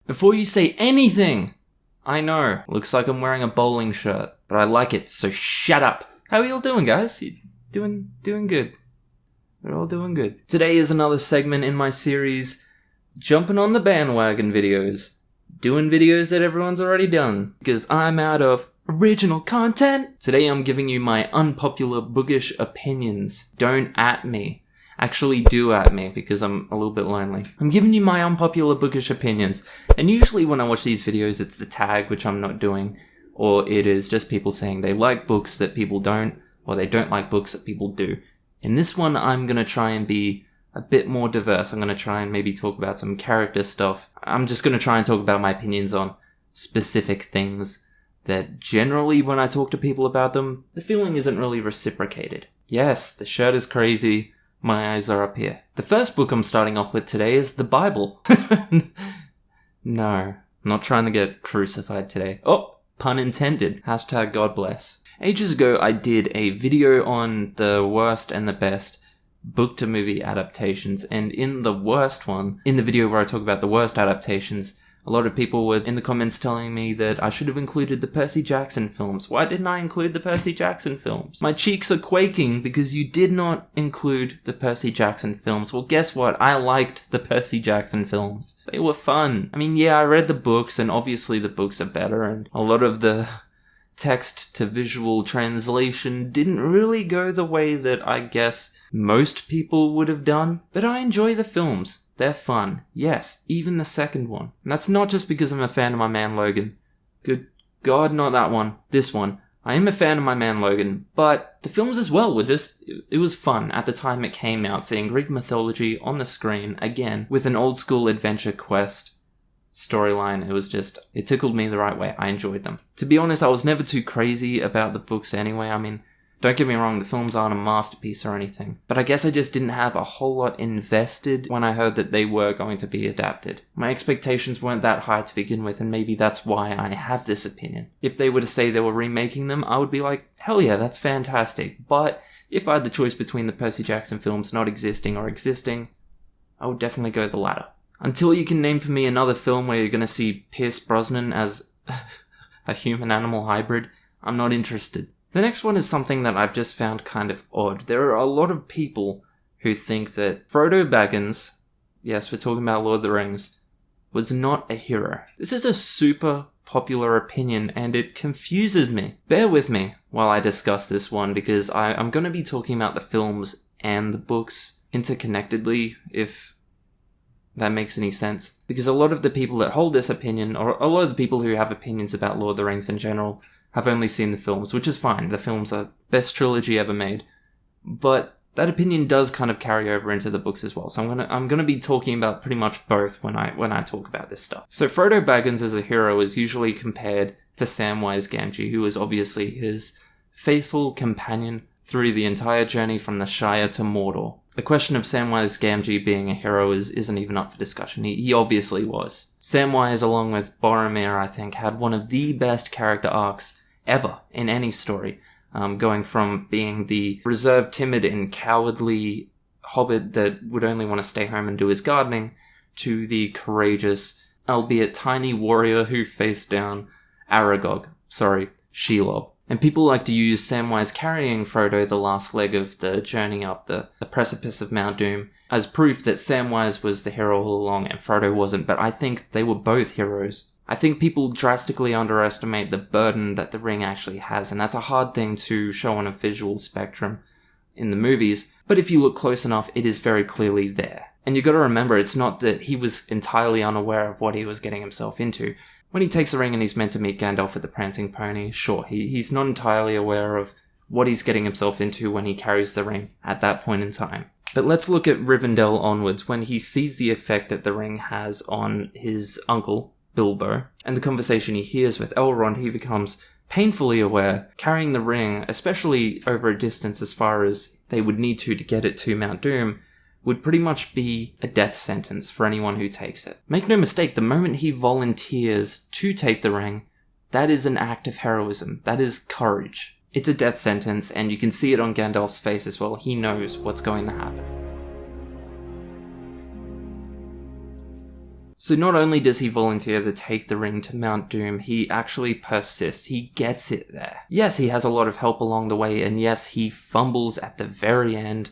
Before you say anything! I know, looks like I'm wearing a bowling shirt, but I like it, so shut up! How are you all doing, guys? You doing good. We're all doing good. Today is another segment in my series, jumping on the bandwagon videos. Doing videos that everyone's already done, because I'm out of original content. Today I'm giving you my unpopular bookish opinions. Don't at me. Actually do at me, because I'm a little bit lonely. I'm giving you my unpopular bookish opinions, and usually when I watch these videos it's the tag, which I'm not doing, or it is just people saying they like books that people don't, or they don't like books that people do. In this one I'm gonna try and be a bit more diverse. I'm going to try and maybe talk about some character stuff. I'm just going to try and talk about my opinions on specific things that generally when I talk to people about them, the feeling isn't really reciprocated. Yes, the shirt is crazy. My eyes are up here. The first book I'm starting off with today is the Bible. No, I'm not trying to get crucified today. Oh, pun intended. Hashtag God bless. Ages ago I did a video on the worst and the best book to movie adaptations, and in the worst one, in the video where I talk about the worst adaptations, a lot of people were in the comments telling me that I should have included the Percy Jackson films. Why didn't I include the Percy Jackson films? My cheeks are quaking because you did not include the Percy Jackson films. Well, guess what? I liked the Percy Jackson films. They were fun. I mean, yeah, I read the books, and obviously the books are better, and a lot of the text to visual translation didn't really go the way that I guess most people would have done, but I enjoy the films. They're fun. Yes, even the second one. And that's not just because I'm a fan of my man Logan. Good God, not that one. This one. I am a fan of my man Logan, but the films as well were just, it was fun at the time it came out, seeing Greek mythology on the screen again with an old school adventure quest storyline. It was just, it tickled me the right way. I enjoyed them. To be honest, I was never too crazy about the books anyway. I mean, don't get me wrong, the films aren't a masterpiece or anything, but I guess I just didn't have a whole lot invested when I heard that they were going to be adapted. My expectations weren't that high to begin with, and maybe that's why I have this opinion. If they were to say they were remaking them, I would be like, hell yeah, that's fantastic. But if I had the choice between the Percy Jackson films not existing or existing, I would definitely go the latter. Until you can name for me another film where you're going to see Pierce Brosnan as a human-animal hybrid, I'm not interested. The next one is something that I've just found kind of odd. There are a lot of people who think that Frodo Baggins, yes, we're talking about Lord of the Rings, was not a hero. This is a super popular opinion and it confuses me. Bear with me while I discuss this one, because I'm going to be talking about the films and the books interconnectedly, if that makes any sense. Because a lot of the people that hold this opinion, or a lot of the people who have opinions about Lord of the Rings in general, have only seen the films, which is fine. The films are best trilogy ever made. But that opinion does kind of carry over into the books as well. So I'm gonna be talking about pretty much both when I talk about this stuff. So Frodo Baggins as a hero is usually compared to Samwise Gamgee, who is obviously his faithful companion through the entire journey from the Shire to Mordor. The question of Samwise Gamgee being a hero isn't even up for discussion. He obviously was. Samwise, along with Boromir, I think, had one of the best character arcs ever in any story. Going from being the reserved, timid, and cowardly hobbit that would only want to stay home and do his gardening, to the courageous, albeit tiny warrior who faced down Shelob. And people like to use Samwise carrying Frodo the last leg of the journey up the precipice of Mount Doom as proof that Samwise was the hero all along and Frodo wasn't, but I think they were both heroes. I think people drastically underestimate the burden that the ring actually has, and that's a hard thing to show on a visual spectrum in the movies, but if you look close enough, it is very clearly there. And you gotta remember, it's not that he was entirely unaware of what he was getting himself into. When he takes the ring and he's meant to meet Gandalf with the prancing pony, sure, he's not entirely aware of what he's getting himself into when he carries the ring at that point in time. But let's look at Rivendell onwards, when he sees the effect that the ring has on his uncle, Bilbo, and the conversation he hears with Elrond, he becomes painfully aware, carrying the ring, especially over a distance as far as they would need to get it to Mount Doom, would pretty much be a death sentence for anyone who takes it. Make no mistake, the moment he volunteers to take the ring, that is an act of heroism. That is courage. It's a death sentence, and you can see it on Gandalf's face as well. He knows what's going to happen. So not only does he volunteer to take the ring to Mount Doom, he actually persists. He gets it there. Yes, he has a lot of help along the way, and yes, he fumbles at the very end.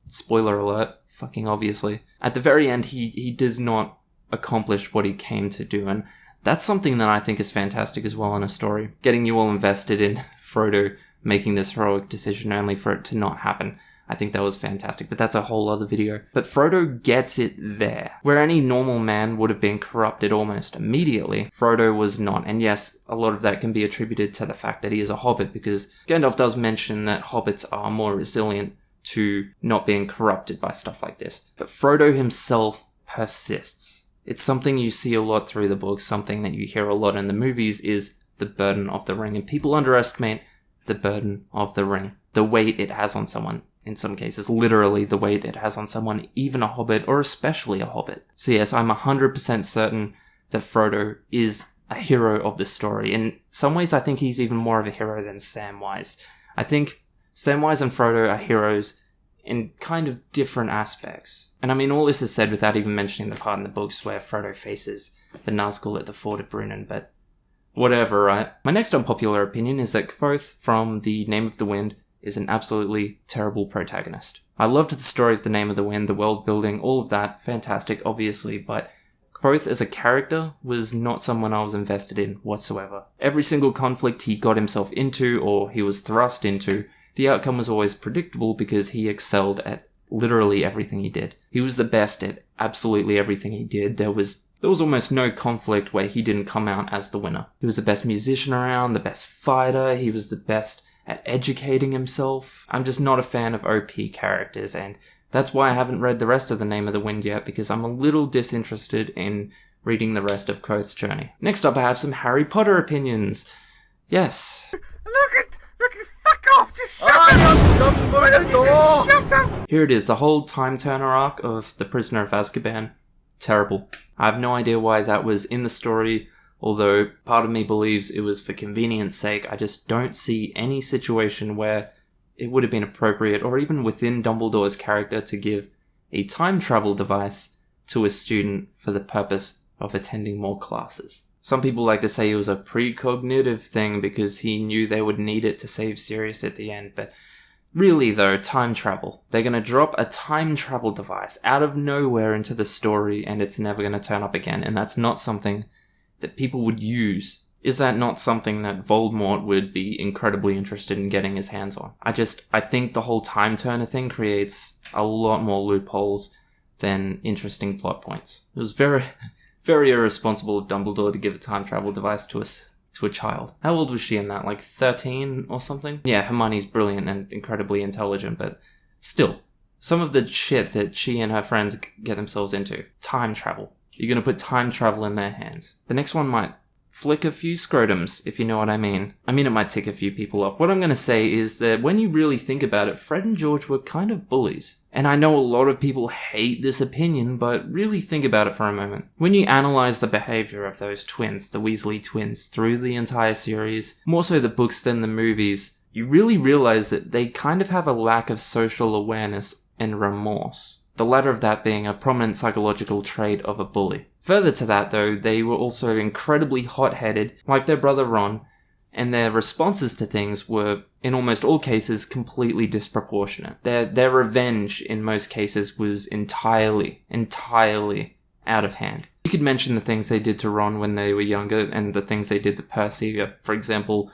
Spoiler alert, fucking obviously. At the very end, he does not accomplish what he came to do, and that's something that I think is fantastic as well in a story. Getting you all invested in Frodo making this heroic decision only for it to not happen. I think that was fantastic, but that's a whole other video. But Frodo gets it there. Where any normal man would have been corrupted almost immediately, Frodo was not. And yes, a lot of that can be attributed to the fact that he is a hobbit, because Gandalf does mention that hobbits are more resilient to not being corrupted by stuff like this. But Frodo himself persists. It's something you see a lot through the books, something that you hear a lot in the movies is the burden of the ring. And people underestimate the burden of the ring, the weight it has on someone. In some cases, literally the weight it has on someone, even a hobbit, or especially a hobbit. So yes, I'm 100% certain that Frodo is a hero of the story. In some ways, I think he's even more of a hero than Samwise. I think Samwise and Frodo are heroes in kind of different aspects. And I mean, all this is said without even mentioning the part in the books where Frodo faces the Nazgul at the Ford of Brunnen, but whatever, right? My next unpopular opinion is that Kvothe from The Name of the Wind is an absolutely terrible protagonist. I loved the story of The Name of the Wind, the world building, all of that, fantastic, obviously, but Kvothe as a character was not someone I was invested in whatsoever. Every single conflict he got himself into, or he was thrust into, the outcome was always predictable because he excelled at literally everything he did. He was the best at absolutely everything he did. There was almost no conflict where he didn't come out as the winner. He was the best musician around, the best fighter, he was the best at educating himself. I'm just not a fan of OP characters, and that's why I haven't read the rest of The Name of the Wind yet, because I'm a little disinterested in reading the rest of Kvothe's journey. Next up, I have some Harry Potter opinions. Yes. Look, fuck off! Just shut up! Just shut up! Here it is, the whole time turner arc of The Prisoner of Azkaban. Terrible. I have no idea why that was in the story, although part of me believes it was for convenience sake. I just don't see any situation where it would have been appropriate, or even within Dumbledore's character, to give a time travel device to a student for the purpose of attending more classes. Some people like to say it was a precognitive thing because he knew they would need it to save Sirius at the end, but really though, time travel. They're gonna drop a time travel device out of nowhere into the story and it's never gonna turn up again, and that's not something that people would use. Is that not something that Voldemort would be incredibly interested in getting his hands on? I think the whole time turner thing creates a lot more loopholes than interesting plot points. It was very, very irresponsible of Dumbledore to give a time travel device to a child. How old was she in that? Like 13 or something? Yeah, Hermione's brilliant and incredibly intelligent, but still, some of the shit that she and her friends get themselves into. Time travel. You're gonna put time travel in their hands. The next one might flick a few scrotums, if you know what I mean. I mean, it might tick a few people off. What I'm gonna say is that when you really think about it, Fred and George were kind of bullies. And I know a lot of people hate this opinion, but really think about it for a moment. When you analyze the behavior of those twins, the Weasley twins, through the entire series, more so the books than the movies, you really realize that they kind of have a lack of social awareness and remorse. The latter of that being a prominent psychological trait of a bully. Further to that though, they were also incredibly hot-headed, like their brother Ron, and their responses to things were, in almost all cases, completely disproportionate. Their revenge, in most cases, was entirely out of hand. You could mention the things they did to Ron when they were younger, and the things they did to Percy, for example,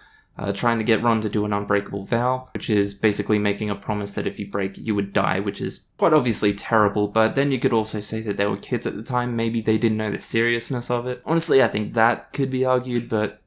trying to get Ron to do an unbreakable vow, which is basically making a promise that if you break it, you would die, which is quite obviously terrible, but then you could also say that they were kids at the time, maybe they didn't know the seriousness of it. Honestly, I think that could be argued, but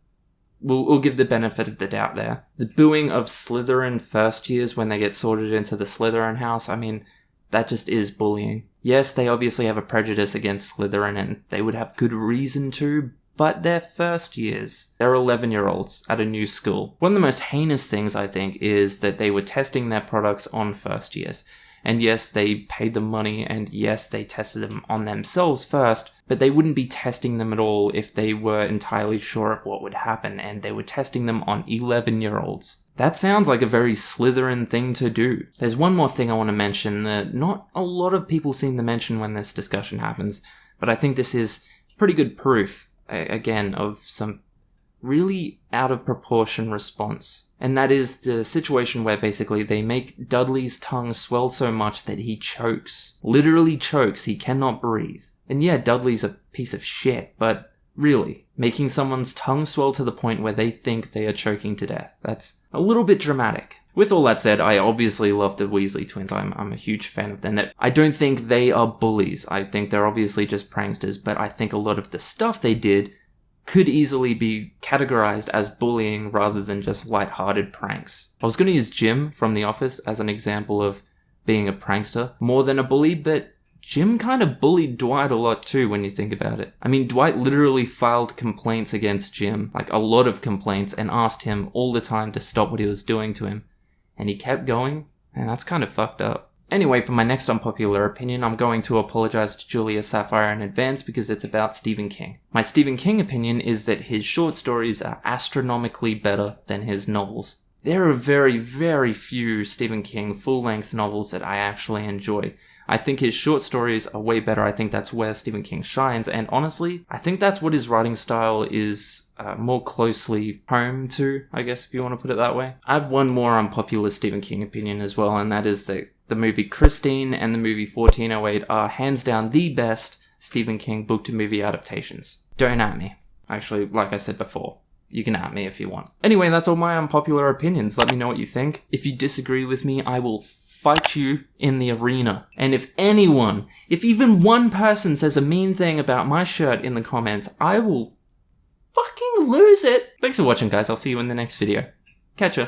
we'll give the benefit of the doubt there. The booing of Slytherin first years when they get sorted into the Slytherin house, I mean, that just is bullying. Yes, they obviously have a prejudice against Slytherin, and they would have good reason to, but they're first years. They're 11-year-olds at a new school. One of the most heinous things, I think, is that they were testing their products on first years. And yes, they paid them money, and yes, they tested them on themselves first, but they wouldn't be testing them at all if they were entirely sure of what would happen, and they were testing them on 11-year-olds. That sounds like a very Slytherin thing to do. There's one more thing I want to mention that not a lot of people seem to mention when this discussion happens, but I think this is pretty good proof, again, of some really out of proportion response. And that is the situation where basically they make Dudley's tongue swell so much that he chokes. Literally chokes, he cannot breathe. And yeah, Dudley's a piece of shit, but really, making someone's tongue swell to the point where they think they are choking to death. That's a little bit dramatic. With all that said, I obviously love the Weasley Twins. I'm a huge fan of them. I don't think they are bullies. I think they're obviously just pranksters, but I think a lot of the stuff they did could easily be categorized as bullying rather than just light-hearted pranks. I was going to use Jim from The Office as an example of being a prankster more than a bully, but Jim kind of bullied Dwight a lot too when you think about it. I mean, Dwight literally filed complaints against Jim, like a lot of complaints, and asked him all the time to stop what he was doing to him. And he kept going, and that's kind of fucked up. Anyway, for my next unpopular opinion, I'm going to apologize to Julia Sapphire in advance because it's about Stephen King. My Stephen King opinion is that his short stories are astronomically better than his novels. There are very, very few Stephen King full-length novels that I actually enjoy. I think his short stories are way better. I think that's where Stephen King shines, and honestly, I think that's what his writing style is more closely home to, I guess, if you want to put it that way. I have one more unpopular Stephen King opinion as well, and that is that the movie Christine and the movie 1408 are hands down the best Stephen King book-to-movie adaptations. Don't at me. Actually, like I said before, you can at me if you want. Anyway, that's all my unpopular opinions. Let me know what you think. If you disagree with me, I will fight you in the arena. And if even one person says a mean thing about my shirt in the comments, I will fucking lose it. Thanks for watching, guys. I'll see you in the next video. Catch ya.